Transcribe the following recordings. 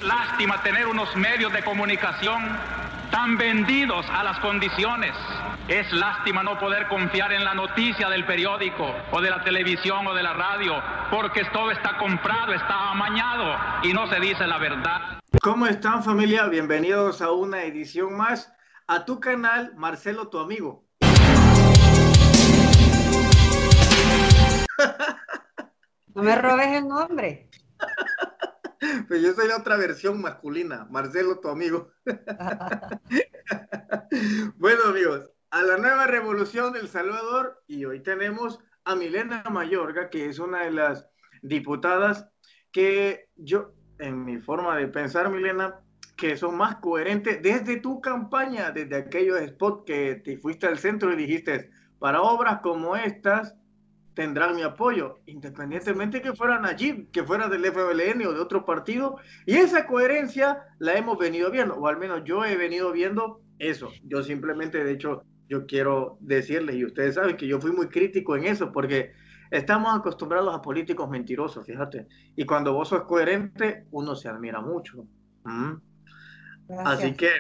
Lástima tener unos medios de comunicación tan vendidos a las condiciones. Es lástima no poder confiar en la noticia del periódico o de la televisión o de la radio, porque todo está comprado, está amañado y no se dice la verdad. ¿Cómo están, familia? Bienvenidos a una edición más a tu canal, Marcelo, tu amigo. No me robes el nombre. Pues yo soy la otra versión masculina, Marcelo, tu amigo. Bueno, amigos, a la nueva revolución del Salvador, y hoy tenemos a Milena Mayorga, que es una de las diputadas que yo, en mi forma de pensar, Milena, que son más coherentes desde tu campaña, desde aquellos spots que te fuiste al centro y dijiste, para obras como estas tendrán mi apoyo, independientemente que fuera Nayib, que fuera del FMLN o de otro partido, y esa coherencia la hemos venido viendo, o al menos yo he venido viendo eso. Yo simplemente, de hecho, yo quiero decirles, y ustedes saben que yo fui muy crítico en eso, porque estamos acostumbrados a políticos mentirosos, fíjate, y cuando vos sos coherente, uno se admira mucho. Así que,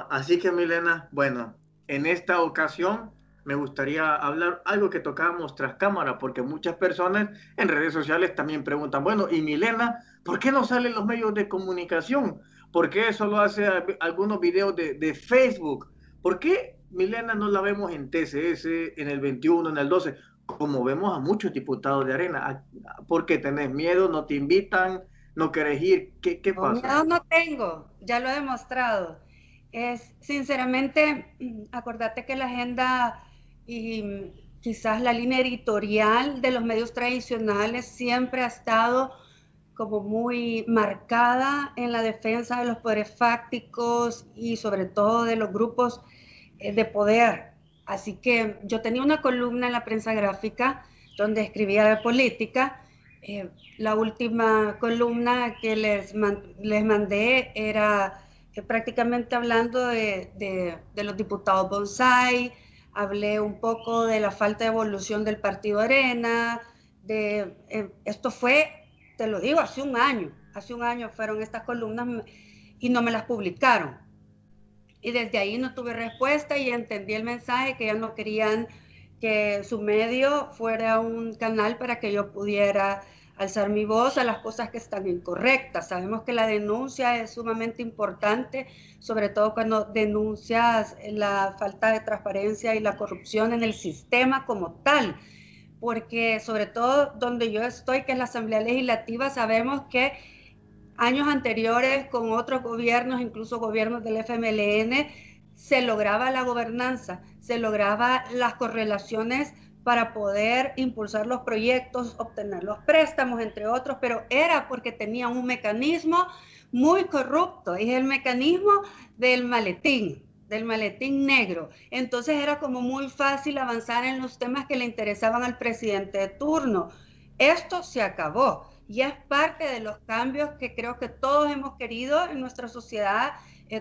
así que Milena, bueno, en esta ocasión me gustaría hablar algo que tocábamos tras cámara, porque muchas personas en redes sociales también preguntan, bueno, y Milena, ¿por qué no salen los medios de comunicación? ¿Por qué solo hace algunos videos de Facebook? ¿Por qué Milena no la vemos en TCS, en el 21, en el 12, como vemos a muchos diputados de Arena? ¿Por qué tenés miedo? ¿No te invitan? ¿No querés ir? ¿Qué pasa? Miedo no tengo, ya lo he demostrado. Sinceramente, acordate que la agenda y quizás la línea editorial de los medios tradicionales siempre ha estado como muy marcada en la defensa de los poderes fácticos y sobre todo de los grupos de poder. Así que yo tenía una columna en la prensa gráfica donde escribía de política. La última columna que les mandé era prácticamente hablando de los diputados bonsai. Hablé un poco de la falta de evolución del partido Arena. Esto fue, te lo digo, hace un año fueron estas columnas y no me las publicaron. Y desde ahí no tuve respuesta y entendí el mensaje que ya no querían que su medio fuera un canal para que yo pudiera alzar mi voz a las cosas que están incorrectas. Sabemos que la denuncia es sumamente importante, sobre todo cuando denuncias la falta de transparencia y la corrupción en el sistema como tal, porque sobre todo donde yo estoy, que es la Asamblea Legislativa, sabemos que años anteriores con otros gobiernos, incluso gobiernos del FMLN, se lograba la gobernanza, se lograba las correlaciones para poder impulsar los proyectos, obtener los préstamos, entre otros, pero era porque tenían un mecanismo muy corrupto, y es el mecanismo del maletín negro. Entonces era como muy fácil avanzar en los temas que le interesaban al presidente de turno. Esto se acabó y es parte de los cambios que creo que todos hemos querido en nuestra sociedad.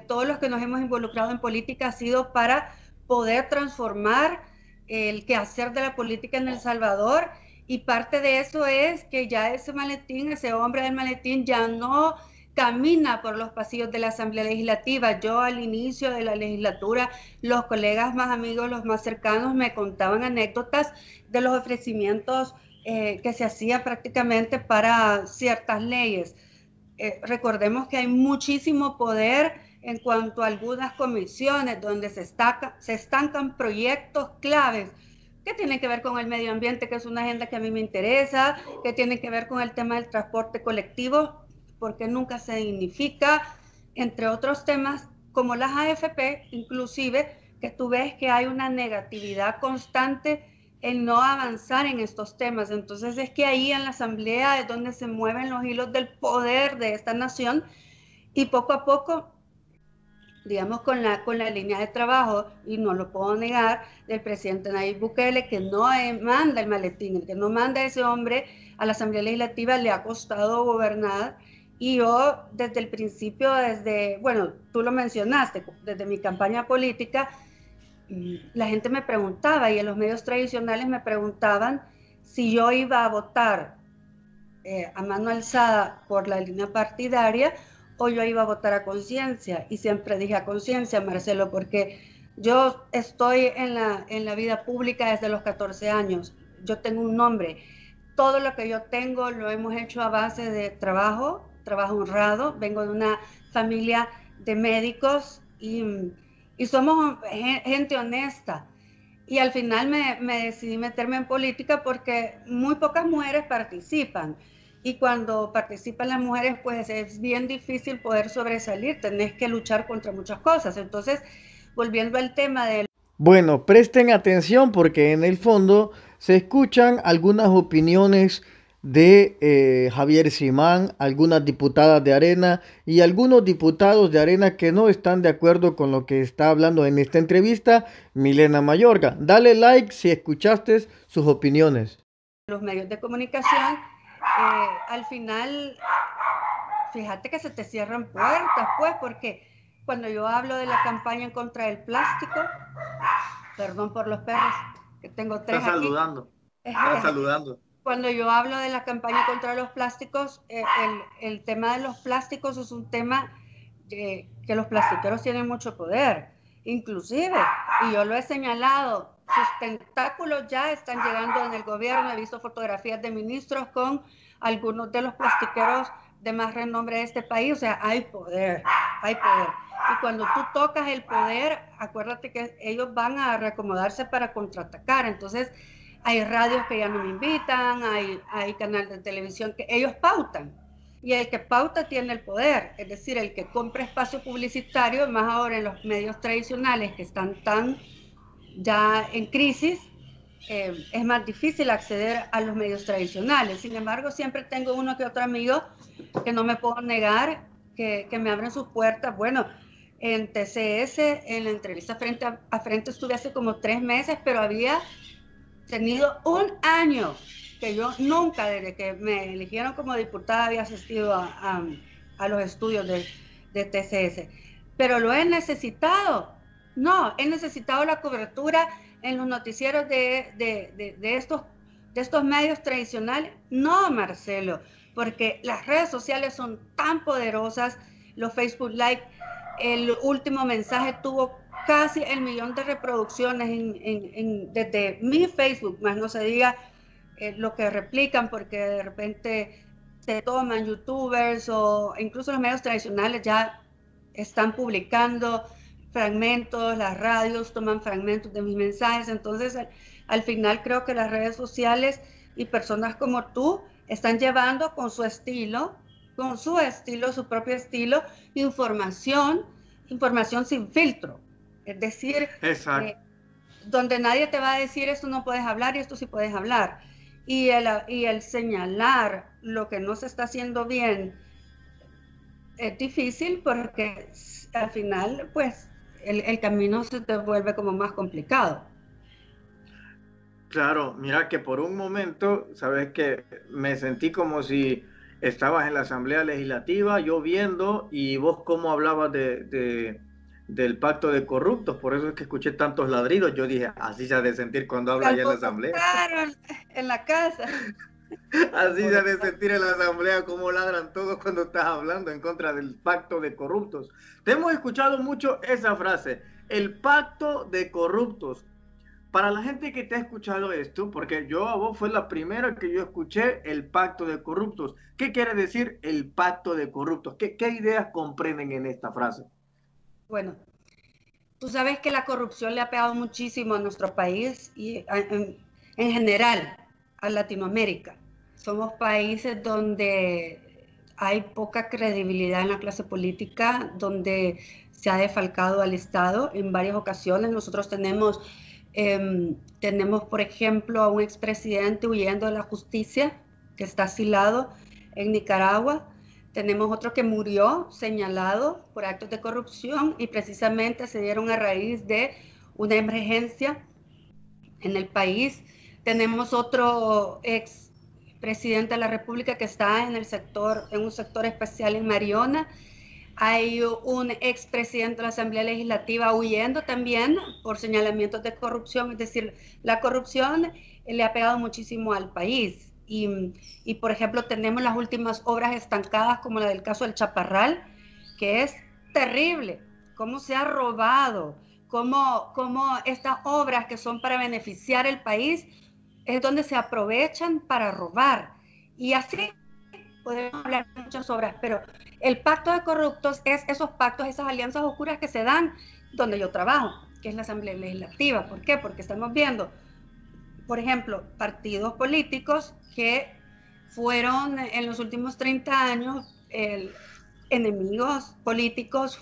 Todos los que nos hemos involucrado en política ha sido para poder transformar el quehacer de la política en El Salvador, y parte de eso es que ya ese maletín, ese hombre del maletín ya no camina por los pasillos de la Asamblea Legislativa. Yo al inicio de la legislatura, los colegas más amigos, los más cercanos, me contaban anécdotas de los ofrecimientos que se hacía prácticamente para ciertas leyes. Recordemos que hay muchísimo poder en cuanto a algunas comisiones donde se estancan proyectos claves que tienen que ver con el medio ambiente, que es una agenda que a mí me interesa, que tienen que ver con el tema del transporte colectivo, porque nunca se dignifica, entre otros temas como las AFP, inclusive, que tú ves que hay una negatividad constante en no avanzar en estos temas. Entonces es que ahí en la Asamblea es donde se mueven los hilos del poder de esta nación, y poco a poco, digamos, con la línea de trabajo, y no lo puedo negar, del presidente Nayib Bukele, que no manda el maletín, el que no manda a ese hombre a la Asamblea Legislativa, le ha costado gobernar. Y yo desde el principio, bueno, tú lo mencionaste, desde mi campaña política, la gente me preguntaba, y en los medios tradicionales me preguntaban si yo iba a votar a mano alzada por la línea partidaria o yo iba a votar a conciencia. Y siempre dije a conciencia, Marcelo, porque yo estoy en la vida pública desde los 14 años. Yo tengo un nombre. Todo lo que yo tengo lo hemos hecho a base de trabajo honrado. Vengo de una familia de médicos y somos gente honesta. Y al final me decidí meterme en política porque muy pocas mujeres participan. Y cuando participan las mujeres, pues es bien difícil poder sobresalir. Tenés que luchar contra muchas cosas. Entonces, volviendo al tema del... Bueno, presten atención porque en el fondo se escuchan algunas opiniones de Javier Simán, algunas diputadas de Arena y algunos diputados de Arena que no están de acuerdo con lo que está hablando en esta entrevista Milena Mayorga. Dale like si escuchaste sus opiniones. Los medios de comunicación, al final, fíjate que se te cierran puertas, pues, porque cuando yo hablo de la campaña en contra del plástico, perdón por los perros, que tengo 3 Está aquí. Está saludando. Cuando yo hablo de la campaña contra los plásticos, el tema de los plásticos es un tema que los plastiqueros tienen mucho poder, inclusive, y yo lo he señalado, sus tentáculos ya están llegando en el gobierno. He visto fotografías de ministros con algunos de los plastiqueros de más renombre de este país. O sea, hay poder, hay poder. Y cuando tú tocas el poder, acuérdate que ellos van a reacomodarse para contraatacar. Entonces, hay radios que ya no me invitan, hay canales de televisión que ellos pautan. Y el que pauta tiene el poder. Es decir, el que compra espacio publicitario, más ahora en los medios tradicionales que están tan ya en crisis, es más difícil acceder a los medios tradicionales. Sin embargo, siempre tengo uno que otro amigo que no me puedo negar, que me abren sus puertas. Bueno, en TCS, en la entrevista frente a frente estuve hace como 3 meses, pero había tenido 1 año que yo nunca, desde que me eligieron como diputada, había asistido a los estudios de TCS. Pero lo he necesitado. No, he necesitado la cobertura en los noticieros de estos medios tradicionales. No, Marcelo, porque las redes sociales son tan poderosas. Los Facebook Live, el último mensaje tuvo casi 1 millón de reproducciones desde mi Facebook, más no se diga lo que replican, porque de repente se toman youtubers o incluso los medios tradicionales ya están publicando fragmentos, las radios toman fragmentos de mis mensajes. Entonces al final creo que las redes sociales y personas como tú están llevando con su estilo, su propio estilo, información sin filtro. Es decir, donde nadie te va a decir esto no puedes hablar y esto sí puedes hablar. Y el señalar lo que no se está haciendo bien es difícil porque al final, pues, el camino se te vuelve como más complicado. Claro, mira que por un momento, sabes que me sentí como si estabas en la Asamblea Legislativa, yo viendo, y vos cómo hablabas del pacto de corruptos, por eso es que escuché tantos ladridos. Yo dije, así se ha de sentir cuando habla allá en la Asamblea. Claro, en la casa. Así se ha de sentir en la Asamblea, cómo ladran todos cuando estás hablando en contra del pacto de corruptos. Te hemos escuchado mucho esa frase, el pacto de corruptos. Para la gente que te ha escuchado esto, porque yo a vos fue la primera que yo escuché, el pacto de corruptos. ¿Qué quiere decir el pacto de corruptos? ¿Qué ideas comprenden en esta frase? Bueno, tú sabes que la corrupción le ha pegado muchísimo a nuestro país y en general a Latinoamérica. Somos países donde hay poca credibilidad en la clase política, donde se ha defalcado al Estado en varias ocasiones. Nosotros tenemos, por ejemplo, a un expresidente huyendo de la justicia que está asilado en Nicaragua. Tenemos otro que murió señalado por actos de corrupción y precisamente se dieron a raíz de una emergencia en el país. Tenemos otro expresidente de la República que está en un sector especial en Mariona. Hay un expresidente de la Asamblea Legislativa huyendo también por señalamientos de corrupción. Es decir, la corrupción le ha pegado muchísimo al país y, por ejemplo, tenemos las últimas obras estancadas, como la del caso del Chaparral, que es terrible, cómo se ha robado, cómo estas obras que son para beneficiar el país es donde se aprovechan para robar. Y así podemos hablar de muchas obras, pero el pacto de corruptos es esos pactos, esas alianzas oscuras que se dan donde yo trabajo, que es la Asamblea Legislativa. ¿Por qué? Porque estamos viendo, por ejemplo, partidos políticos que fueron en los últimos 30 años enemigos políticos,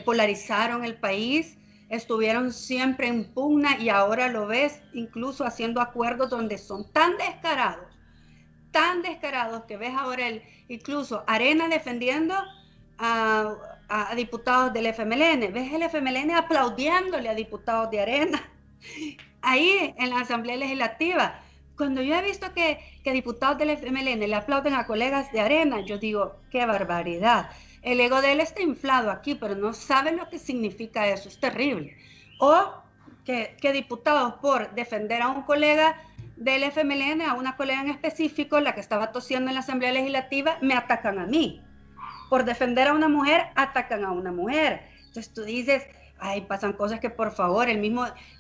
polarizaron el país, estuvieron siempre en pugna, y ahora lo ves incluso haciendo acuerdos donde son tan descarados que ves ahora incluso Arena defendiendo a diputados del FMLN, ves el FMLN aplaudiéndole a diputados de Arena ahí en la Asamblea Legislativa. Cuando yo he visto que diputados del FMLN le aplauden a colegas de Arena, yo digo, qué barbaridad. El ego de él está inflado aquí, pero no sabe lo que significa eso, es terrible. O que diputados por defender a un colega del FMLN, a una colega en específico, la que estaba tosiendo en la Asamblea Legislativa, me atacan a mí. Por defender a una mujer, atacan a una mujer. Entonces tú dices, ay, pasan cosas que por favor,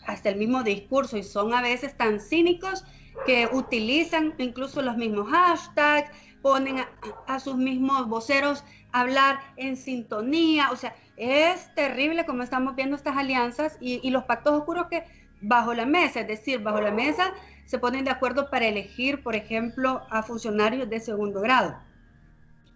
hasta el mismo discurso, y son a veces tan cínicos que utilizan incluso los mismos hashtags, ponen a sus mismos voceros a hablar en sintonía. O sea, es terrible como estamos viendo estas alianzas y los pactos oscuros que bajo la mesa, es decir, bajo la mesa se ponen de acuerdo para elegir, por ejemplo, a funcionarios de segundo grado.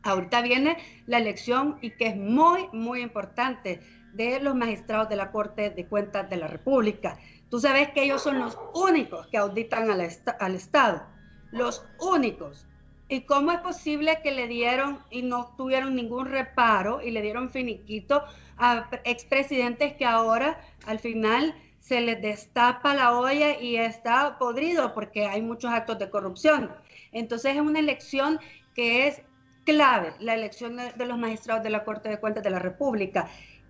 Ahorita viene la elección, y que es muy, muy importante, de los magistrados de la Corte de Cuentas de la República. Tú sabes que ellos son los únicos que auditan al Estado, los únicos. ¿Y cómo es posible que le dieron y no tuvieron ningún reparo y le dieron finiquito a expresidentes que ahora al final se les destapa la olla y está podrido porque hay muchos actos de corrupción? Entonces es una elección que es clave, la elección de los magistrados de la Corte de Cuentas de la República.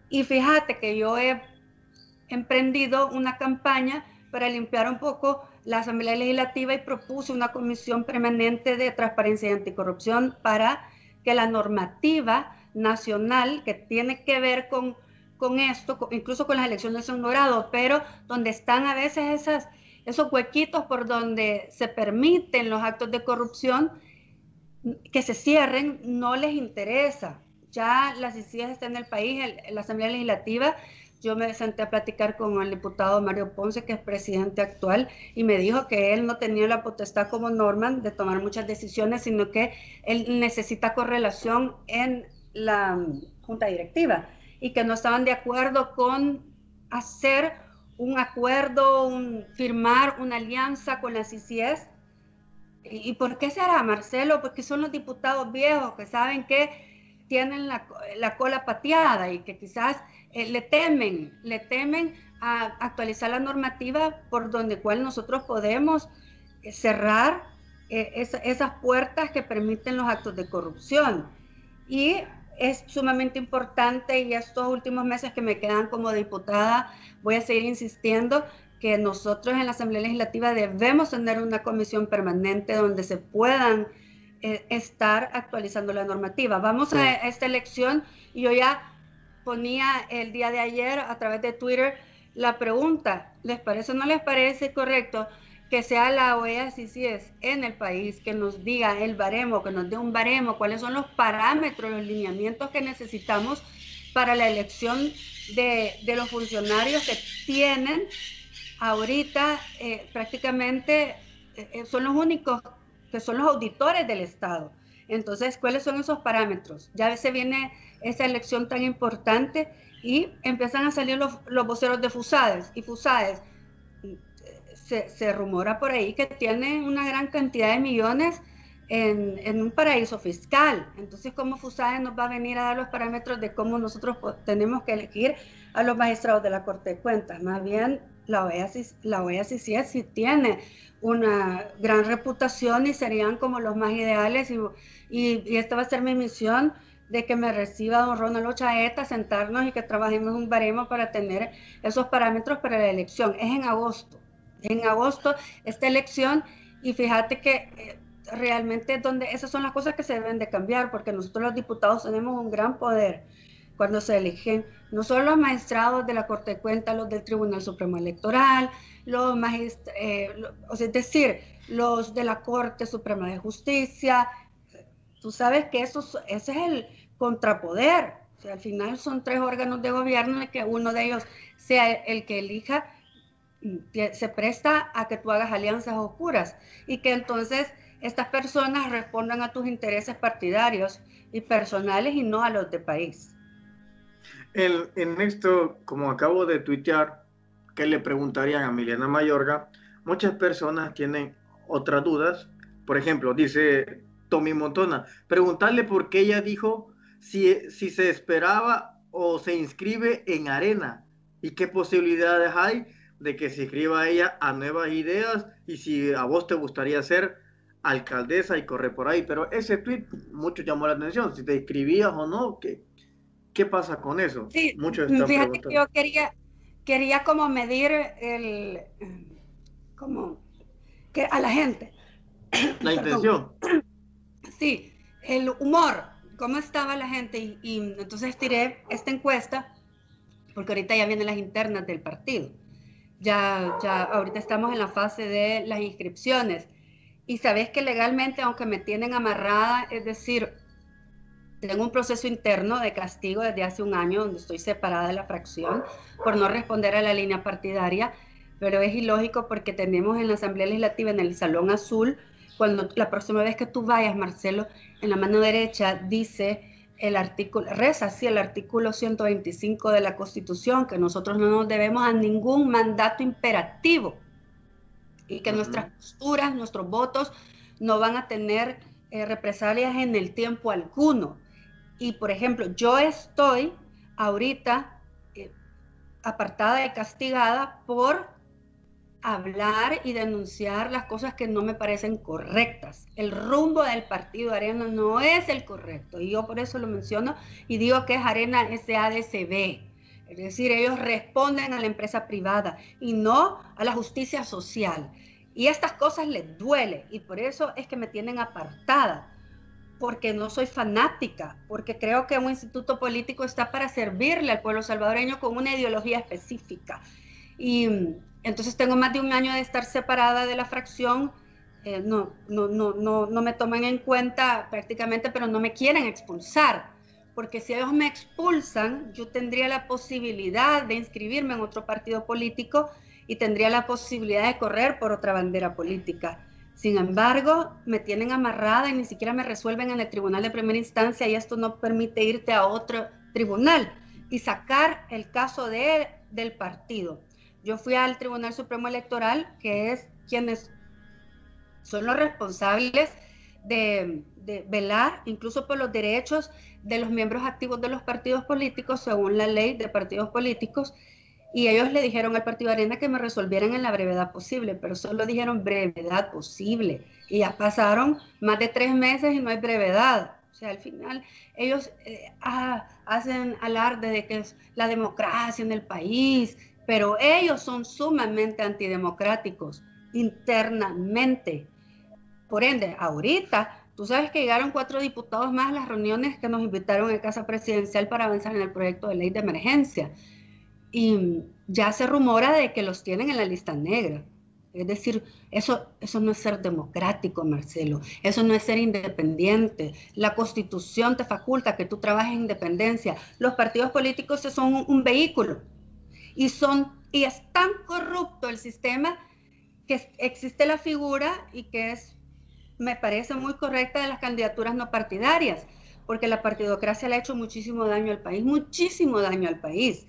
Y fíjate que yo he emprendido una campaña para limpiar un poco la Asamblea Legislativa y propuse una comisión permanente de transparencia y anticorrupción para que la normativa nacional que tiene que ver con esto, incluso con las elecciones de segundo grado, pero donde están a veces esos huequitos por donde se permiten los actos de corrupción, que se cierren, no les interesa. Ya la CICIG está en el país, la Asamblea Legislativa. Yo me senté a platicar con el diputado Mario Ponce, que es presidente actual, y me dijo que él no tenía la potestad como Norman de tomar muchas decisiones, sino que él necesita correlación en la junta directiva y que no estaban de acuerdo con hacer un acuerdo, firmar una alianza con la CICIES. ¿Y por qué será, Marcelo? Porque son los diputados viejos que saben que tienen la cola pateada y que quizás le temen a actualizar la normativa por cual nosotros podemos cerrar esas puertas que permiten los actos de corrupción. Y es sumamente importante, y estos últimos meses que me quedan como diputada voy a seguir insistiendo que nosotros en la Asamblea Legislativa debemos tener una comisión permanente donde se puedan estar actualizando la normativa. Vamos a esta elección, y yo ya ponía el día de ayer a través de Twitter la pregunta, ¿les parece o no les parece correcto que sea la OEA CICIES en el país que nos diga el baremo, que nos dé un baremo, cuáles son los parámetros, los lineamientos que necesitamos para la elección de los funcionarios que tienen ahorita prácticamente son los únicos que son los auditores del Estado? Entonces, ¿cuáles son esos parámetros? Ya se viene esa elección tan importante y empiezan a salir los voceros de FUSADES, y FUSADES se rumora por ahí que tiene una gran cantidad de millones en un paraíso fiscal. Entonces, ¿cómo FUSADES nos va a venir a dar los parámetros de cómo nosotros tenemos que elegir a los magistrados de la Corte de Cuentas? Más bien, la OEA CICIES sí tiene una gran reputación y serían como los más ideales, y esta va a ser mi misión, de que me reciba don Ronald Ochaeta, sentarnos y que trabajemos un baremo para tener esos parámetros para la elección. Es en agosto esta elección, Y fíjate que realmente esas son las cosas que se deben de cambiar, porque nosotros los diputados tenemos un gran poder cuando se eligen, no solo los magistrados de la Corte de Cuentas, los del Tribunal Supremo Electoral, es decir, los de la Corte Suprema de Justicia. Tú sabes que ese es el contrapoder. O sea, al final son 3 órganos de gobierno y que uno de ellos sea el que elija, se presta a que tú hagas alianzas oscuras y que entonces estas personas respondan a tus intereses partidarios y personales y no a los de país. En esto, como acabo de tuitear, que le preguntarían a Milena Mayorga, muchas personas tienen otras dudas. Por ejemplo, dice Tommy Montona, preguntarle por qué ella dijo si se esperaba o se inscribe en Arena y qué posibilidades hay de que se inscriba ella a Nuevas Ideas y si a vos te gustaría ser alcaldesa y correr por ahí. Pero ese tweet mucho llamó la atención, si te inscribías o no, ¿qué pasa con eso? Sí, muchos están fíjate preguntando. que yo quería como medir que a la gente. La intención. Sí, el humor, cómo estaba la gente y entonces tiré esta encuesta porque ahorita ya vienen las internas del partido. Ya ahorita estamos en la fase de las inscripciones y sabes que legalmente, aunque me tienen amarrada, es decir, tengo un proceso interno de castigo desde hace un año donde estoy separada de la fracción por no responder a la línea partidaria, pero es ilógico porque tenemos en la Asamblea Legislativa, en el Salón Azul, cuando la próxima vez que tú vayas, Marcelo, en la mano derecha dice el artículo, reza así el artículo 125 de la Constitución, que nosotros no nos debemos a ningún mandato imperativo y que nuestras posturas, nuestros votos no van a tener represalias en el tiempo alguno. Y, por ejemplo, yo estoy ahorita apartada y castigada por hablar y denunciar las cosas que no me parecen correctas. El rumbo del partido Arena no es el correcto. Y yo por eso lo menciono y digo que es Arena SADCB. Es decir, ellos responden a la empresa privada y no a la justicia social. Y estas cosas les duele y por eso es que me tienen apartada. Porque no soy fanática, porque creo que un instituto político está para servirle al pueblo salvadoreño con una ideología específica. Y entonces tengo más de un año de estar separada de la fracción, no me toman en cuenta prácticamente, pero no me quieren expulsar, porque si ellos me expulsan, yo tendría la posibilidad de inscribirme en otro partido político y tendría la posibilidad de correr por otra bandera política. Sin embargo, me tienen amarrada y ni siquiera me resuelven en el tribunal de primera instancia y esto no permite irte a otro tribunal y sacar el caso del partido. Yo fui al Tribunal Supremo Electoral, que es quienes son los responsables de velar incluso por los derechos de los miembros activos de los partidos políticos según la ley de partidos políticos. Y ellos le dijeron al Partido Arena que me resolvieran en la brevedad posible, pero solo dijeron brevedad posible. Y ya pasaron más de 3 meses y no hay brevedad. O sea, al final ellos hacen alarde de que es la democracia en el país, pero ellos son sumamente antidemocráticos internamente. Por ende, ahorita, tú sabes que llegaron 4 diputados más a las reuniones que nos invitaron en Casa Presidencial para avanzar en el proyecto de ley de emergencia. Y ya se rumora de que los tienen en la lista negra. Es decir, eso no es ser democrático, Marcelo. Eso no es ser independiente. La Constitución te faculta que tú trabajes en independencia. Los partidos políticos son un vehículo. Y es tan corrupto el sistema que existe la figura y que me parece muy correcta de las candidaturas no partidarias, porque la partidocracia le ha hecho muchísimo daño al país, muchísimo daño al país.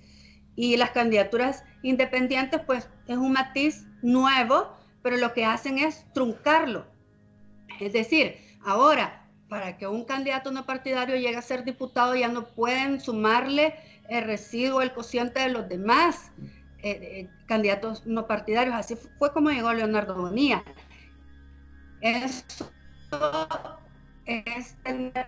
Y las candidaturas independientes, pues, es un matiz nuevo, pero lo que hacen es truncarlo. Es decir, ahora, para que un candidato no partidario llegue a ser diputado, ya no pueden sumarle el residuo, el cociente de los demás candidatos no partidarios. Así fue como llegó Leonardo Bonilla. Eso es tener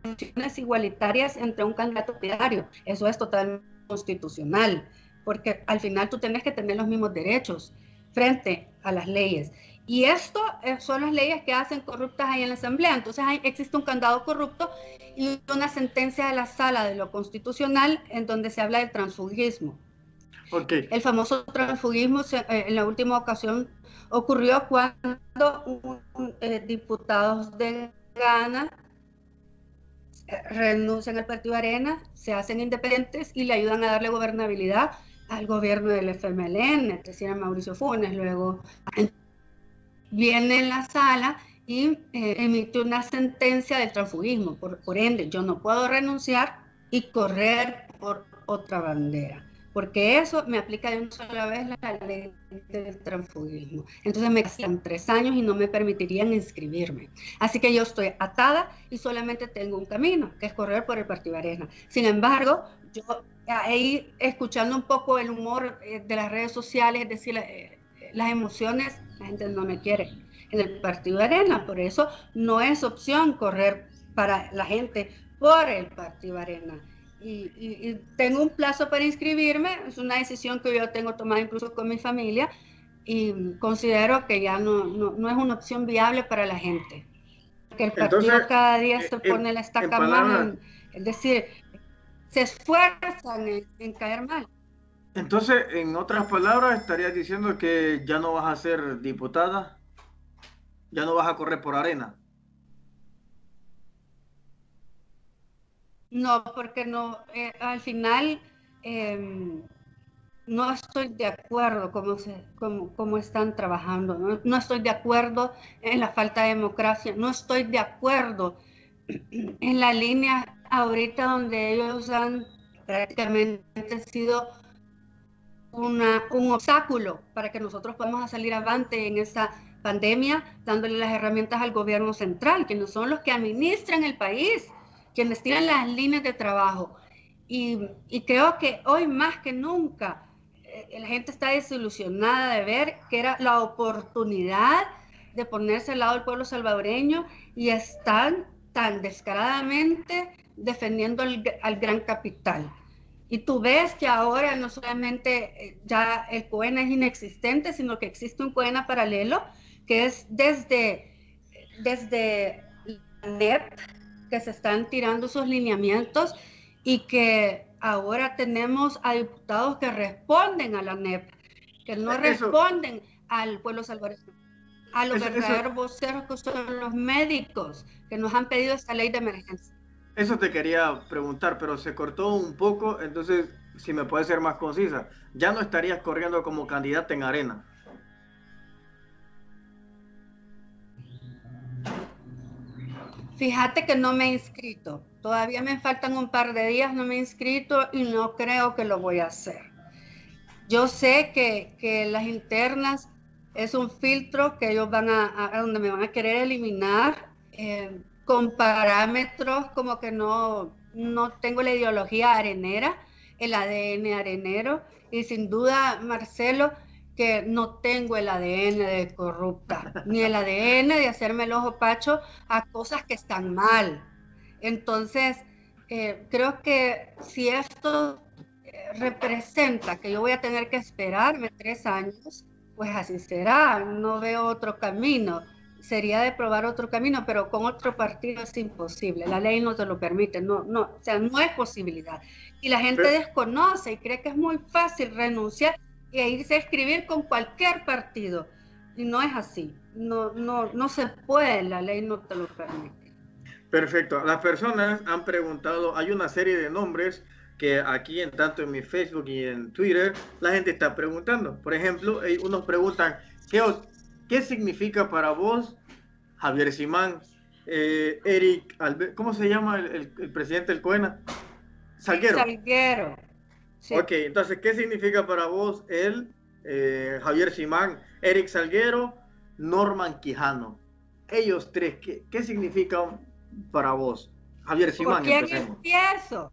funciones igualitarias entre un candidato partidario. Eso es totalmente constitucional, porque al final tú tienes que tener los mismos derechos. frente a las leyes. Y esto son las leyes que hacen corruptas ahí en la Asamblea. Entonces existe un candado corrupto y una sentencia de la Sala de lo Constitucional en donde se habla del transfugismo. Okay. El famoso transfugismo en la última ocasión ocurrió cuando diputados de Ghana renuncian al Partido Arena, se hacen independientes y le ayudan a darle gobernabilidad al gobierno del FMLN, el presidente Mauricio Funes. Luego viene en la sala y emite una sentencia del transfugismo. Por ende, yo no puedo renunciar y correr por otra bandera, porque eso me aplica de una sola vez la ley del transfugismo. Entonces me quedan 3 años y no me permitirían inscribirme. Así que yo estoy atada y solamente tengo un camino, que es correr por el Partido Arena. Sin embargo, yo ahí escuchando un poco el humor de las redes sociales, es decir, las emociones, la gente no me quiere en el Partido Arena, por eso no es opción correr para la gente por el Partido Arena. Y tengo un plazo para inscribirme, es una decisión que yo tengo tomada incluso con mi familia y considero que ya no es una opción viable para la gente. Que el partido entonces, cada día se pone la estaca más, es decir, se esfuerzan en caer mal. Entonces, en otras palabras, estarías diciendo que ya no vas a ser diputada, ya no vas a correr por Arena. No, porque no, al final no estoy de acuerdo cómo están trabajando, no estoy de acuerdo en la falta de democracia, no estoy de acuerdo en la línea ahorita donde ellos han prácticamente sido un obstáculo para que nosotros podamos salir avante en esta pandemia, dándole las herramientas al gobierno central, quienes son los que administran el país, quienes tienen las líneas de trabajo. Y creo que hoy más que nunca la gente está desilusionada de ver que era la oportunidad de ponerse al lado del pueblo salvadoreño y están tan descaradamente defendiendo al gran capital. Y tú ves que ahora no solamente ya el COENA es inexistente, sino que existe un COENA paralelo que es desde la NEP, que se están tirando sus lineamientos y que ahora tenemos a diputados que responden a la NEP, que no responden al pueblo salvadoreño, a los verdaderos voceros que son los médicos, que nos han pedido esta ley de emergencia. Eso te quería preguntar, pero se cortó un poco, entonces si me puedes ser más concisa, ya no estarías corriendo como candidata en Arena. Fíjate que no me he inscrito, todavía me faltan un par de días, no me he inscrito y no creo que lo voy a hacer. Yo sé que las internas es un filtro que ellos van a donde me van a querer eliminar, con parámetros como que no tengo la ideología arenera, el ADN arenero, y sin duda, Marcelo, que no tengo el ADN de corrupta, ni el ADN de hacerme el ojo pacho a cosas que están mal. Entonces, creo que si esto representa que yo voy a tener que esperarme 3 años, pues así será, no veo otro camino. Sería de probar otro camino, pero con otro partido es imposible, la ley no te lo permite, o sea, no es posibilidad. Y la gente desconoce y cree que es muy fácil renunciar e irse a escribir con cualquier partido, y no es así, no se puede, la ley no te lo permite. Perfecto, las personas han preguntado, hay una serie de nombres que aquí tanto en mi Facebook y en Twitter, la gente está preguntando. Por ejemplo, unos preguntan, ¿qué significa para vos Javier Simán, Eric, ¿cómo se llama el presidente del COENA? Salguero. Salguero. Sí. Ok, entonces, ¿qué significa para vos Javier Simán, Eric Salguero, Norman Quijano? Ellos tres, ¿qué significan para vos? Javier Simán. ¿Por quién empiezo?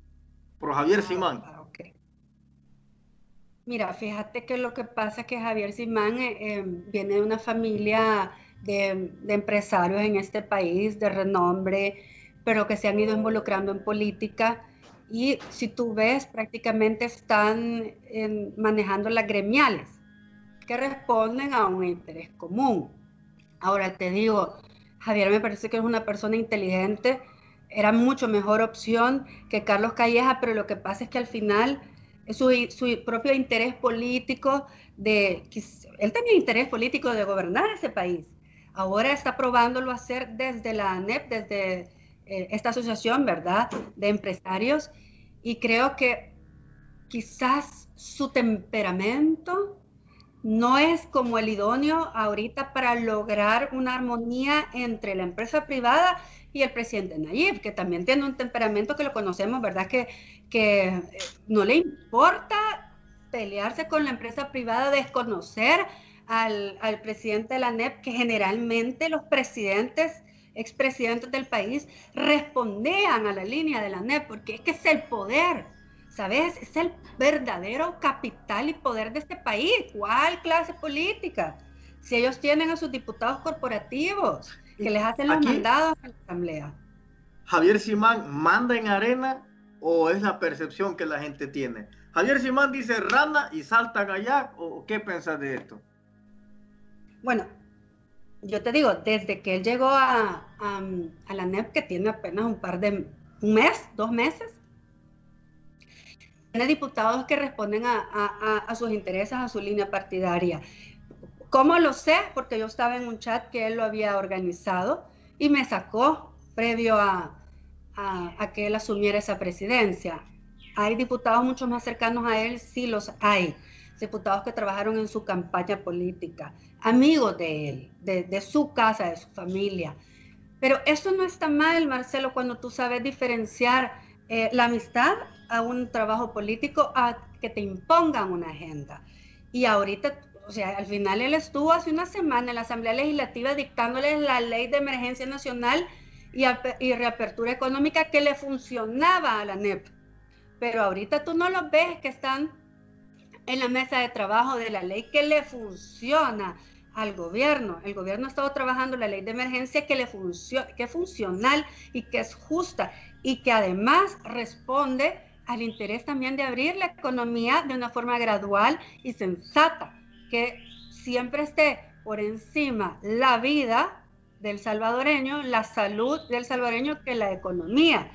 Por Javier Simán. Okay. Mira, fíjate que lo que pasa es que Javier Simán viene de una familia de empresarios en este país de renombre, pero que se han ido involucrando en política, y si tú ves, prácticamente están manejando las gremiales. que responden a un interés común. Ahora te digo, Javier me parece que es una persona inteligente, era mucho mejor opción que Carlos Calleja, pero lo que pasa es que al final su propio interés político, él tenía interés político de gobernar ese país. Ahora está probándolo hacer desde la ANEP, desde esta asociación, ¿verdad?, de empresarios, y creo que quizás su temperamento no es como el idóneo ahorita para lograr una armonía entre la empresa privada y el presidente Nayib, que también tiene un temperamento que lo conocemos, ¿verdad?, que no le importa pelearse con la empresa privada, desconocer al presidente de la ANEP, que generalmente los expresidentes del país respondean a la línea de la ANEP, porque es que es el poder, ¿sabes? Es el verdadero capital y poder de este país. ¿Cuál clase política? Si ellos tienen a sus diputados corporativos que les hacen los mandados a la asamblea. ¿Javier Simán manda en Arena o es la percepción que la gente tiene? ¿Javier Simán dice rana y saltan allá o qué piensas de esto? Bueno, yo te digo, desde que él llegó a la ANEP, que tiene apenas un mes, 2 meses, tiene diputados que responden a sus intereses, a su línea partidaria. ¿Cómo lo sé? Porque yo estaba en un chat que él lo había organizado y me sacó previo a que él asumiera esa presidencia. Hay diputados mucho más cercanos a él, sí los hay. Diputados que trabajaron en su campaña política, amigos de él, de su casa, de su familia. Pero eso no está mal, Marcelo, cuando tú sabes diferenciar la amistad a un trabajo político, a que te impongan una agenda. Y ahorita, o sea, al final él estuvo hace una semana en la Asamblea Legislativa dictándoles la Ley de Emergencia Nacional y Reapertura Económica que le funcionaba a la ANEP. Pero ahorita tú no los ves que están en la mesa de trabajo de la ley que le funciona al gobierno. El gobierno ha estado trabajando la ley de emergencia que es funcional y que es justa y que además responde al interés también de abrir la economía de una forma gradual y sensata, que siempre esté por encima la vida del salvadoreño, la salud del salvadoreño, que la economía,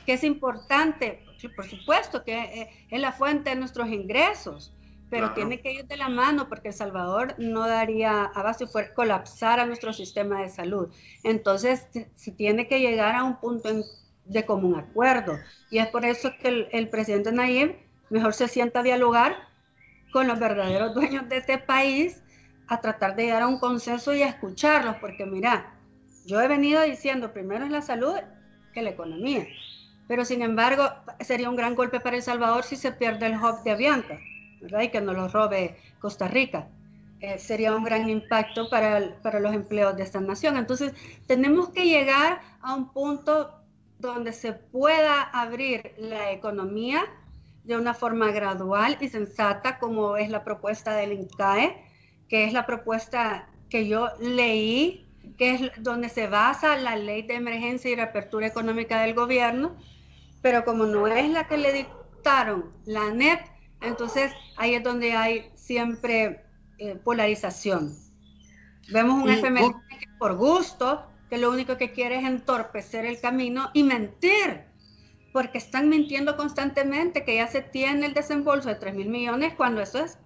que es importante, por supuesto que es la fuente de nuestros ingresos, pero claro, tiene que ir de la mano, porque El Salvador no daría abasto si fuera colapsar a nuestro sistema de salud. Entonces, se tiene que llegar a un punto de común acuerdo, y es por eso que el presidente Nayib mejor se sienta a dialogar con los verdaderos dueños de este país, a tratar de llegar a un consenso y a escucharlos, porque mira, yo he venido diciendo primero es la salud que la economía, pero sin embargo sería un gran golpe para El Salvador si se pierde el hub de Avianca, ¿verdad? Y que nos lo robe Costa Rica. Sería un gran impacto para los empleos de esta nación. Entonces tenemos que llegar a un punto donde se pueda abrir la economía de una forma gradual y sensata, como es la propuesta del INCAE, que es la propuesta que yo leí, que es donde se basa la Ley de Emergencia y Reapertura Económica del gobierno, pero como no es la que le dictaron la ANEP, entonces ahí es donde hay siempre polarización. Vemos un FMLN que por gusto, que lo único que quiere es entorpecer el camino y mentir, porque están mintiendo constantemente que ya se tiene el desembolso de 3.000 millones, cuando eso es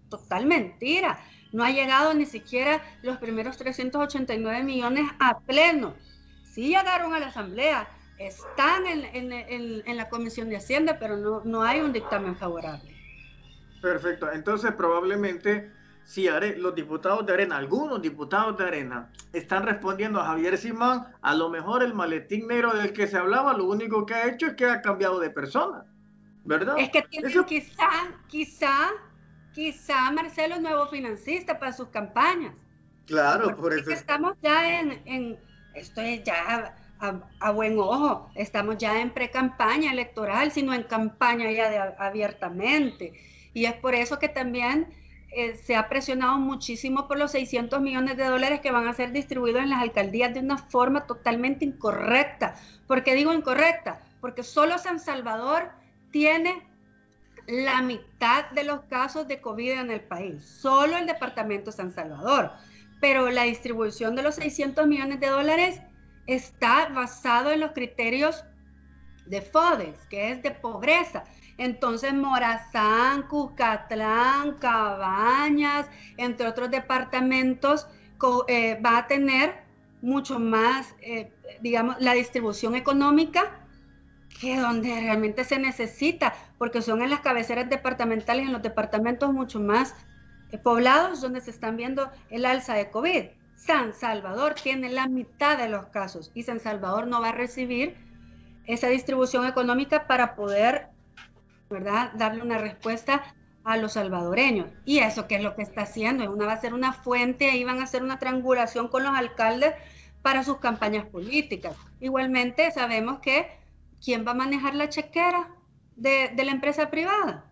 total mentira. No ha llegado ni siquiera los primeros 389 millones a pleno. Sí llegaron a la Asamblea, están en la Comisión de Hacienda, pero no hay un dictamen favorable. Perfecto, entonces probablemente si los diputados de Arena, algunos diputados de Arena, están respondiendo a Javier Simán, a lo mejor el maletín negro del que se hablaba, lo único que ha hecho es que ha cambiado de persona, ¿verdad? Es que tienen quizá Marcelo, nuevo financista para sus campañas. Claro, por eso. Estamos ya esto es ya a buen ojo, estamos ya en pre-campaña electoral, sino en campaña ya abiertamente. Y es por eso que también se ha presionado muchísimo por los 600 millones de dólares que van a ser distribuidos en las alcaldías de una forma totalmente incorrecta. ¿Por qué digo incorrecta? Porque solo San Salvador tiene la mitad de los casos de COVID en el país, solo el departamento de San Salvador. Pero la distribución de los 600 millones de dólares está basado en los criterios de FODES, que es de pobreza. Entonces Morazán, Cuscatlán, Cabañas, entre otros departamentos, va a tener mucho más, digamos, la distribución económica que donde realmente se necesita, porque son en las cabeceras departamentales, en los departamentos mucho más poblados, donde se están viendo el alza de COVID. San Salvador tiene la mitad de los casos y San Salvador no va a recibir esa distribución económica para poder, ¿verdad?, darle una respuesta a los salvadoreños. Y eso, ¿qué es lo que está haciendo? Va a ser una fuente, ahí van a hacer una triangulación con los alcaldes para sus campañas políticas. Igualmente sabemos que ¿quién va a manejar la chequera de la empresa privada?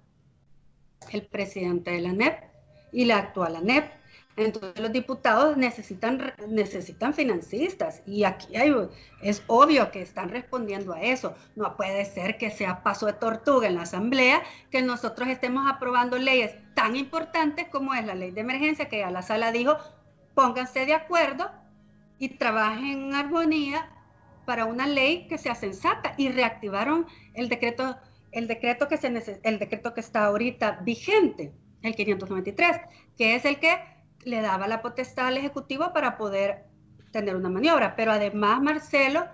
El presidente de la ANEP y la actual ANEP. Entonces los diputados necesitan financistas y aquí es obvio que están respondiendo a eso. No puede ser que sea paso de tortuga en la asamblea que nosotros estemos aprobando leyes tan importantes como es la ley de emergencia, que ya la sala dijo, pónganse de acuerdo y trabajen en armonía para una ley que sea sensata, y reactivaron el decreto que está ahorita vigente, el 593, que es el que le daba la potestad al Ejecutivo para poder tener una maniobra. Pero además, Marcelo,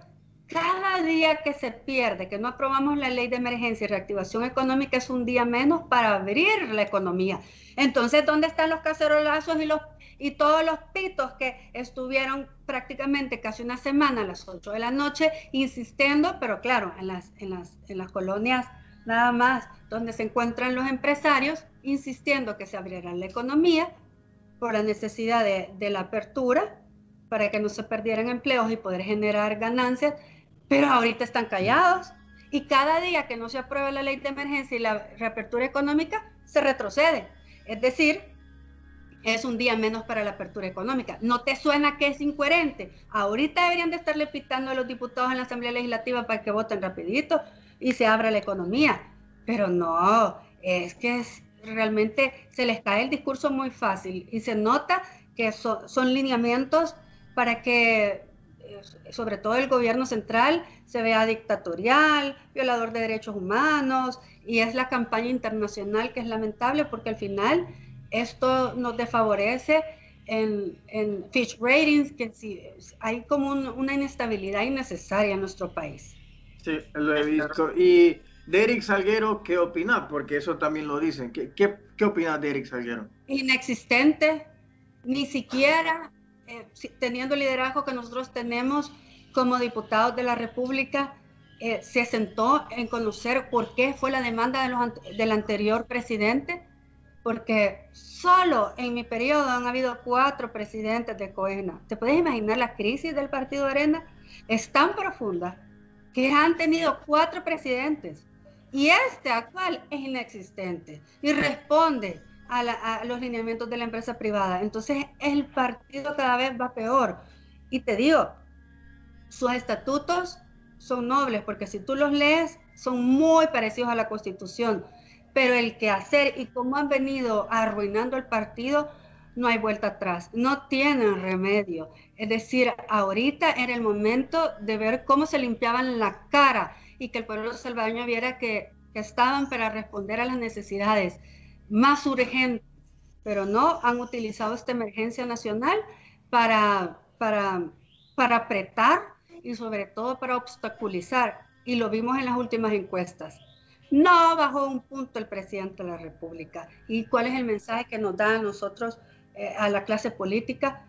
cada día que se pierde, que no aprobamos la ley de emergencia y reactivación económica, es un día menos para abrir la economía. Entonces, ¿dónde están los cacerolazos y todos los pitos que estuvieron prácticamente casi una semana a las 8 de la noche insistiendo? Pero claro, en las colonias nada más donde se encuentran los empresarios, insistiendo que se abriera la economía por la necesidad de la apertura, para que no se perdieran empleos y poder generar ganancias, pero ahorita están callados, y cada día que no se aprueba la ley de emergencia y la reapertura económica, se retrocede. Es decir, es un día menos para la apertura económica. ¿No te suena que es incoherente? Ahorita deberían de estarle pitando a los diputados en la Asamblea Legislativa para que voten rapidito y se abra la economía, pero no, es que realmente se les cae el discurso muy fácil y se nota que son lineamientos para que sobre todo el gobierno central se vea dictatorial, violador de derechos humanos, y es la campaña internacional que es lamentable, porque al final esto nos desfavorece en Fitch Ratings, que sí, hay como una inestabilidad innecesaria en nuestro país. Sí, lo he visto. Y de Eric Salguero, ¿qué opina? Porque eso también lo dicen. ¿Qué opina de Eric Salguero? Inexistente, ni siquiera teniendo el liderazgo que nosotros tenemos como diputados de la República, se sentó en conocer por qué fue la demanda del anterior presidente, porque solo en mi periodo han habido 4 presidentes de COENA. ¿Te puedes imaginar la crisis del Partido Arena? Es tan profunda que han tenido 4 presidentes y este actual es inexistente y responde a los lineamientos de la empresa privada. Entonces el partido cada vez va peor. Y te digo, sus estatutos son nobles, porque si tú los lees, son muy parecidos a la Constitución, pero el quehacer y cómo han venido arruinando el partido, no hay vuelta atrás, no tienen remedio. Es decir, ahorita era el momento de ver cómo se limpiaban la cara y que el pueblo salvadoreño viera que estaban para responder a las necesidades más urgentes, pero no han utilizado esta emergencia nacional para apretar y sobre todo para obstaculizar, y lo vimos en las últimas encuestas. No bajó un punto el presidente de la República. ¿Y cuál es el mensaje que nos da a nosotros, a la clase política?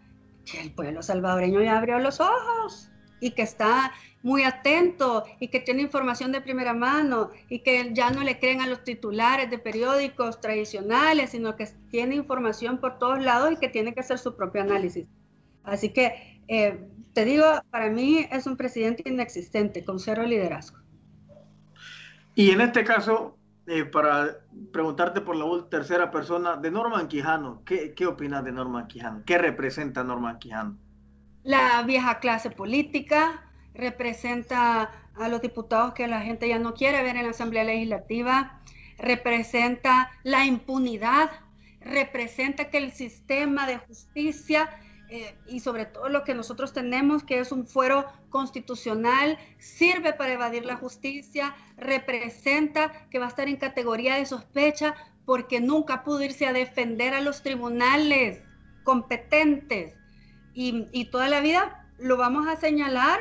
Que el pueblo salvadoreño ya abrió los ojos y que está muy atento y que tiene información de primera mano y que ya no le creen a los titulares de periódicos tradicionales, sino que tiene información por todos lados y que tiene que hacer su propio análisis. Así que te digo, para mí es un presidente inexistente, con 0 liderazgo. Y en este caso, para preguntarte por la tercera persona, de Norman Quijano, ¿qué opinas de Norman Quijano? ¿Qué representa Norman Quijano? La vieja clase política, representa a los diputados que la gente ya no quiere ver en la Asamblea Legislativa, representa la impunidad, representa que el sistema de justicia y sobre todo lo que nosotros tenemos, que es un fuero constitucional, sirve para evadir la justicia, representa que va a estar en categoría de sospecha porque nunca pudo irse a defender a los tribunales competentes y toda la vida lo vamos a señalar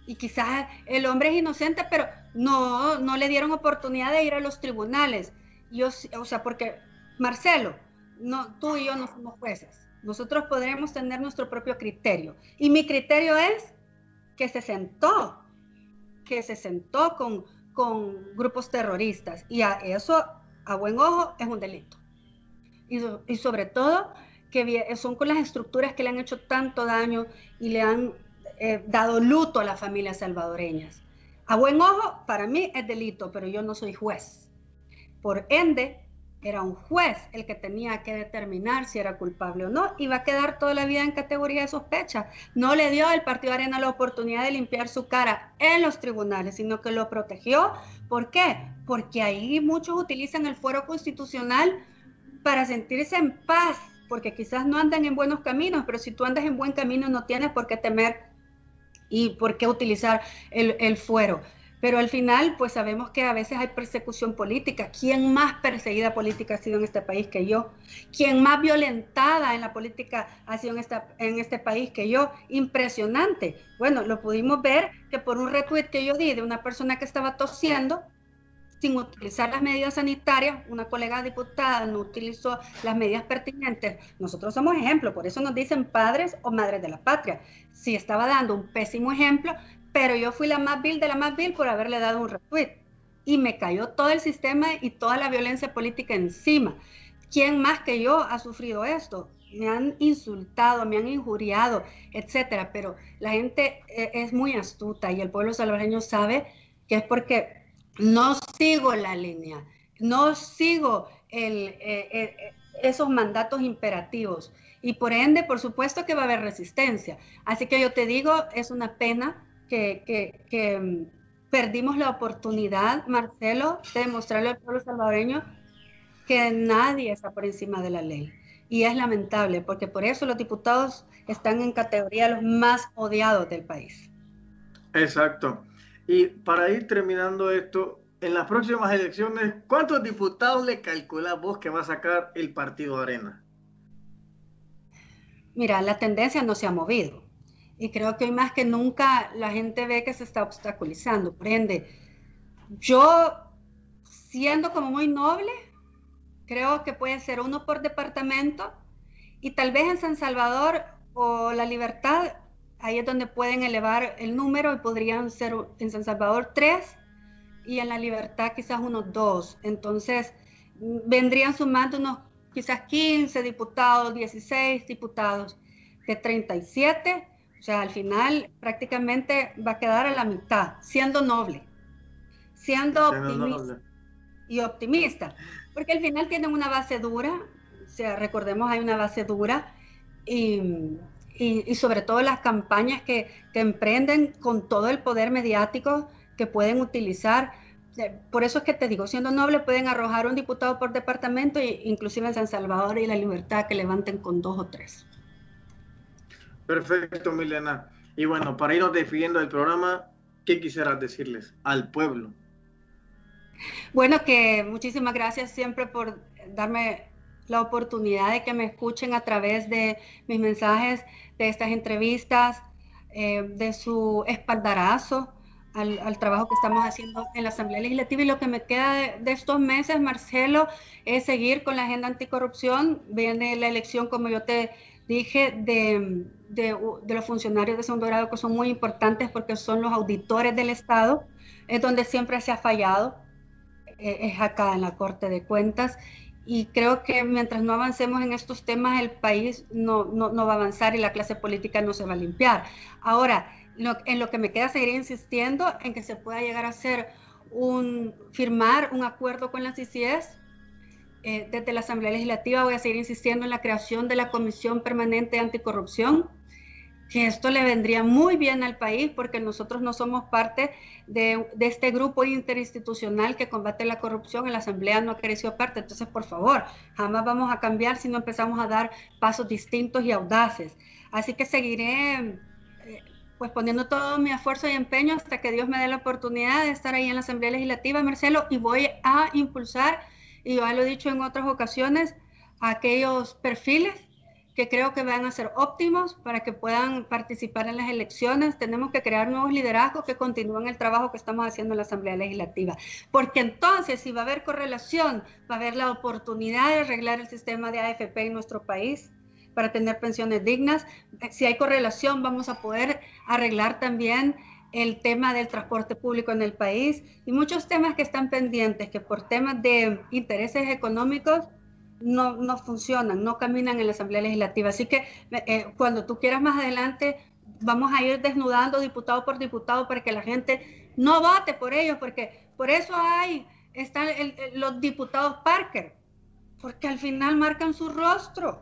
y quizás el hombre es inocente, pero no le dieron oportunidad de ir a los tribunales. O sea, porque Marcelo, tú y yo no somos jueces. Nosotros podremos tener nuestro propio criterio. Y mi criterio es que se sentó con grupos terroristas. Y eso, a buen ojo, es un delito. Y sobre todo, que son con las estructuras que le han hecho tanto daño y le han dado luto a las familias salvadoreñas. A buen ojo, para mí es delito, pero yo no soy juez. Por ende, era un juez el que tenía que determinar si era culpable o no, y va a quedar toda la vida en categoría de sospecha. No le dio al Partido Arena la oportunidad de limpiar su cara en los tribunales, sino que lo protegió. ¿Por qué? Porque ahí muchos utilizan el fuero constitucional para sentirse en paz, porque quizás no andan en buenos caminos, pero si tú andas en buen camino no tienes por qué temer y por qué utilizar el fuero. Pero al final, pues sabemos que a veces hay persecución política. ¿Quién más perseguida política ha sido en este país que yo? ¿Quién más violentada en la política ha sido en este país que yo? Impresionante. Bueno, lo pudimos ver que por un retweet que yo di de una persona que estaba tosiendo, sin utilizar las medidas sanitarias, una colega diputada no utilizó las medidas pertinentes. Nosotros somos ejemplo, por eso nos dicen padres o madres de la patria. Sí, estaba dando un pésimo ejemplo, pero yo fui la más vil de la más vil por haberle dado un retweet. Y me cayó todo el sistema y toda la violencia política encima. ¿Quién más que yo ha sufrido esto? Me han insultado, me han injuriado, etcétera. Pero la gente es muy astuta y el pueblo salvadoreño sabe que es porque no sigo la línea, no sigo esos mandatos imperativos. Y por ende, por supuesto que va a haber resistencia. Así que yo te digo, es una pena que perdimos la oportunidad, Marcelo, de demostrarle al pueblo salvadoreño que nadie está por encima de la ley. Y es lamentable, porque por eso los diputados están en categoría de los más odiados del país. Exacto. Y para ir terminando esto, en las próximas elecciones, ¿cuántos diputados le calculas vos que va a sacar el Partido Arena? Mira, la tendencia no se ha movido. Y creo que hoy más que nunca la gente ve que se está obstaculizando. Por ende, yo, siendo como muy noble, creo que puede ser uno por departamento y tal vez en San Salvador o La Libertad, ahí es donde pueden elevar el número y podrían ser en San Salvador 3 y en La Libertad quizás unos 2. Entonces, vendrían sumando unos quizás 15 diputados, 16 diputados de 37. O sea, al final prácticamente va a quedar a la mitad, siendo noble, siendo optimista y optimista, porque al final tienen una base dura, o sea, recordemos hay una base dura y sobre todo las campañas que emprenden con todo el poder mediático que pueden utilizar. Por eso es que te digo, siendo noble pueden arrojar un diputado por departamento, e inclusive en San Salvador y La Libertad que levanten con 2 o 3. Perfecto, Milena. Y bueno, para irnos despidiendo del programa, ¿qué quisieras decirles al pueblo? Bueno, que muchísimas gracias siempre por darme la oportunidad de que me escuchen a través de mis mensajes, de estas entrevistas, de su espaldarazo al trabajo que estamos haciendo en la Asamblea Legislativa. Y lo que me queda de estos meses, Marcelo, es seguir con la agenda anticorrupción. Viene la elección, como yo te dije, de los funcionarios de segundo grado, que son muy importantes porque son los auditores del Estado, es donde siempre se ha fallado, es acá en la Corte de Cuentas, y creo que mientras no avancemos en estos temas, el país no va a avanzar y la clase política no se va a limpiar. Ahora, en lo que me queda, seguir insistiendo en que se pueda llegar a firmar un acuerdo con las CICIES. Desde la Asamblea Legislativa voy a seguir insistiendo en la creación de la Comisión Permanente Anticorrupción que esto le vendría muy bien al país porque nosotros no somos parte de este grupo interinstitucional que combate la corrupción. En la Asamblea no ha crecido parte. Entonces, por favor, jamás vamos a cambiar si no empezamos a dar pasos distintos y audaces. Así que seguiré pues poniendo todo mi esfuerzo y empeño hasta que Dios me dé la oportunidad de estar ahí en la Asamblea Legislativa, Marcelo, y voy a impulsar, y ya lo he dicho en otras ocasiones, aquellos perfiles que creo que van a ser óptimos para que puedan participar en las elecciones. Tenemos que crear nuevos liderazgos que continúen el trabajo que estamos haciendo en la Asamblea Legislativa, porque entonces si va a haber correlación, va a haber la oportunidad de arreglar el sistema de AFP en nuestro país para tener pensiones dignas. Si hay correlación, vamos a poder arreglar también el tema del transporte público en el país y muchos temas que están pendientes, que por temas de intereses económicos no funcionan, no caminan en la Asamblea Legislativa. Así que cuando tú quieras más adelante, vamos a ir desnudando diputado por diputado para que la gente no vote por ellos, porque por eso están los diputados Parker, porque al final marcan su rostro.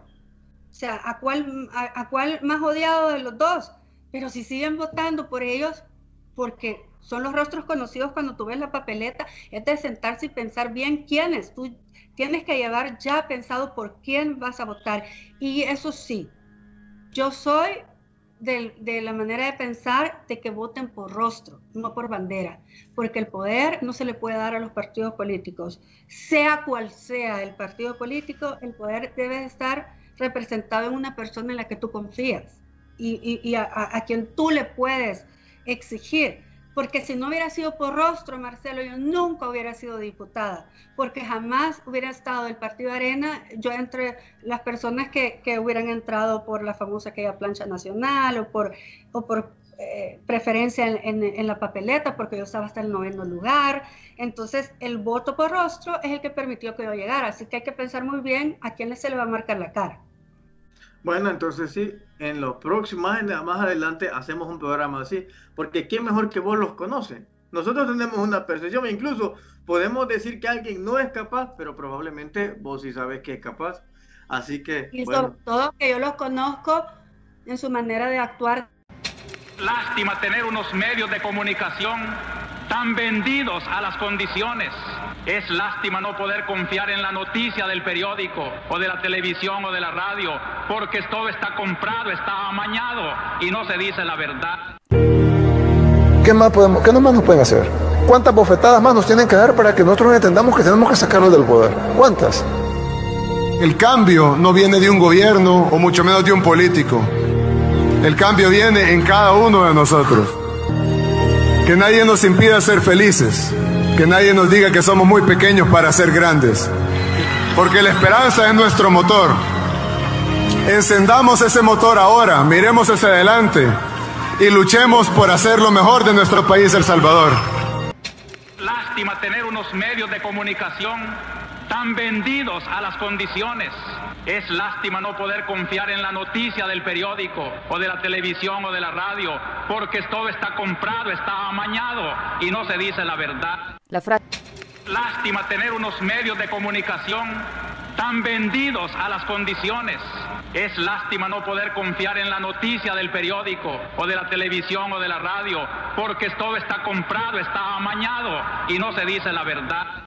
O sea, ¿a cuál más odiado de los dos? Pero si siguen votando por ellos, porque son los rostros conocidos cuando tú ves la papeleta, es de sentarse y pensar bien quiénes. Tú tienes que llevar ya pensado por quién vas a votar. Y eso sí, yo soy de la manera de pensar de que voten por rostro, no por bandera, porque el poder no se le puede dar a los partidos políticos. Sea cual sea el partido político, el poder debe estar representado en una persona en la que tú confías y a quien tú le puedes exigir, porque si no hubiera sido por rostro, Marcelo, yo nunca hubiera sido diputada, porque jamás hubiera estado el Partido Arena, yo entre las personas que hubieran entrado por la famosa aquella plancha nacional o por preferencia en la papeleta, porque yo estaba hasta el 9º lugar. Entonces el voto por rostro es el que permitió que yo llegara, así que hay que pensar muy bien a quién se le va a marcar la cara. Bueno, entonces sí, en los próximos, más adelante hacemos un programa así, porque ¿quién mejor que vos los conoce? Nosotros tenemos una percepción, incluso podemos decir que alguien no es capaz, pero probablemente vos sí sabes que es capaz. Así que, y sobre todo que yo los conozco en su manera de actuar. Lástima tener unos medios de comunicación tan vendidos a las condiciones. Es lástima no poder confiar en la noticia del periódico o de la televisión o de la radio, porque todo está comprado, está amañado y no se dice la verdad. ¿Qué más nos pueden hacer? ¿Cuántas bofetadas más nos tienen que dar para que nosotros entendamos que tenemos que sacarlos del poder? ¿Cuántas? El cambio no viene de un gobierno o mucho menos de un político. El cambio viene en cada uno de nosotros. Que nadie nos impida ser felices. Que nadie nos diga que somos muy pequeños para ser grandes. Porque la esperanza es nuestro motor. Encendamos ese motor ahora, miremos hacia adelante y luchemos por hacer lo mejor de nuestro país, El Salvador. Lástima tener unos medios de comunicación tan vendidos a las condiciones. Es lástima no poder confiar en la noticia del periódico o de la televisión o de la radio, porque todo está comprado, está amañado y no se dice la verdad. Lástima tener unos medios de comunicación tan vendidos a las condiciones. Es lástima no poder confiar en la noticia del periódico o de la televisión o de la radio, porque todo está comprado, está amañado y no se dice la verdad.